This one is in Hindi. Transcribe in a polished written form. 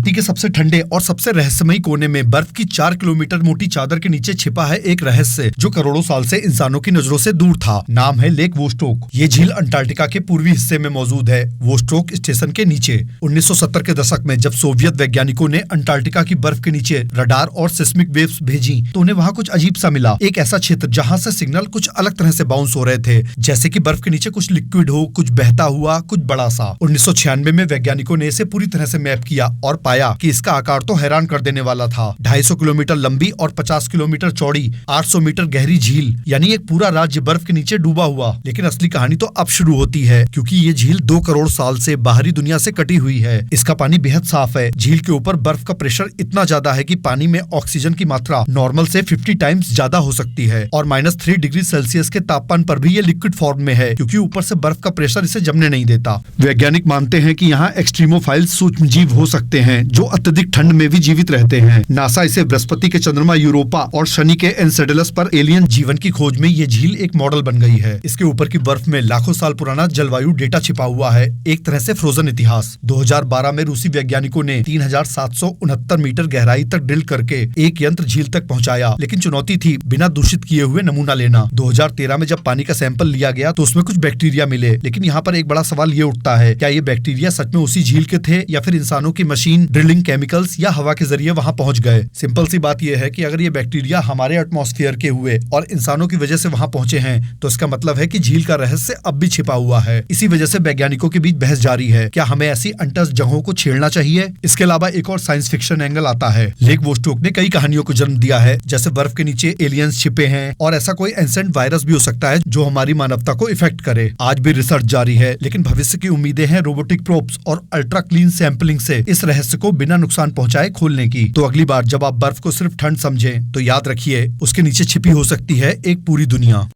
धरती के सबसे ठंडे और सबसे रहस्यमयी कोने में बर्फ की 4 किलोमीटर मोटी चादर के नीचे छिपा है एक रहस्य जो करोड़ों साल से इंसानों की नजरों से दूर था। नाम है लेक वोस्टोक। ये झील अंटार्कटिका के पूर्वी हिस्से में मौजूद है, वोस्टोक स्टेशन के नीचे। 1970 के दशक में जब सोवियत वैज्ञानिकों ने अंटार्कटिका की बर्फ के नीचे रडार और सिस्मिक वेव्स भेजी तो उन्हें वहाँ कुछ अजीब सा मिला। एक ऐसा क्षेत्र जहाँ से सिग्नल कुछ अलग तरह से बाउंस हो रहे थे, जैसे कि बर्फ के नीचे कुछ लिक्विड हो, कुछ बहता हुआ, कुछ बड़ा सा। 1996 में वैज्ञानिकों ने इसे पूरी तरह से मैप किया और पाया कि इसका आकार तो हैरान कर देने वाला था। 250 किलोमीटर लंबी और 50 किलोमीटर चौड़ी 800 मीटर गहरी झील, यानी एक पूरा राज्य बर्फ के नीचे डूबा हुआ। लेकिन असली कहानी तो अब शुरू होती है, क्योंकि ये झील 2 करोड़ साल से बाहरी दुनिया से कटी हुई है। इसका पानी बेहद साफ है। झील के ऊपर बर्फ का प्रेशर इतना ज्यादा है कि पानी में ऑक्सीजन की मात्रा नॉर्मल से 50 टाइम्स ज्यादा हो सकती है और -3 डिग्री सेल्सियस के तापमान पर भी ये लिक्विड फॉर्म में है, क्योंकि ऊपर से बर्फ का प्रेशर इसे जमने नहीं देता। वैज्ञानिक मानते हैं कि यहाँ एक्सट्रीमोफाइल सूक्ष्म जीव हो सकते हैं जो अत्यधिक ठंड में भी जीवित रहते हैं। नासा इसे बृहस्पति के चंद्रमा यूरोपा और शनि के एनसेडलस पर एलियन जीवन की खोज में ये झील एक मॉडल बन गई है। इसके ऊपर की बर्फ में लाखों साल पुराना जलवायु डेटा छिपा हुआ है, एक तरह से फ्रोजन इतिहास। 2012 में रूसी वैज्ञानिकों ने 3769 मीटर गहराई तक ड्रिल करके एक यंत्र झील तक पहुंचाया, लेकिन चुनौती थी बिना दूषित किए हुए नमूना लेना। 2013 में जब पानी का सैंपल लिया गया तो उसमें कुछ बैक्टीरिया मिले, लेकिन यहाँ पर एक बड़ा सवाल ये उठता है, क्या ये बैक्टीरिया सच में उसी झील के थे या फिर इंसानों की मशीन, ड्रिलिंग, केमिकल्स या हवा के जरिए वहां पहुंच गए? सिंपल सी बात यह है कि अगर ये बैक्टीरिया हमारे एटमॉस्फेयर के हुए और इंसानों की वजह से वहां पहुंचे हैं तो इसका मतलब है कि झील का रहस्य अब भी छिपा हुआ है। इसी वजह से वैज्ञानिकों के बीच बहस जारी है, क्या हमें ऐसी अनटच्ड जगहों को छेड़ना चाहिए? इसके अलावा एक और साइंस फिक्शन एंगल आता है। लेक वोस्टोक ने कई कहानियों को जन्म दिया है, जैसे बर्फ के नीचे एलियंस छिपे हैं और ऐसा कोई एंसेंट वायरस भी हो सकता है जो हमारी मानवता को इफेक्ट करे। आज भी रिसर्च जारी है, लेकिन भविष्य की उम्मीदें हैं रोबोटिक प्रोब्स और अल्ट्रा क्लीन सैंपलिंग से इस रहस्य को बिना नुकसान पहुंचाए खोलने की। तो अगली बार जब आप बर्फ को सिर्फ ठंड समझें तो याद रखिए उसके नीचे छिपी हो सकती है एक पूरी दुनिया।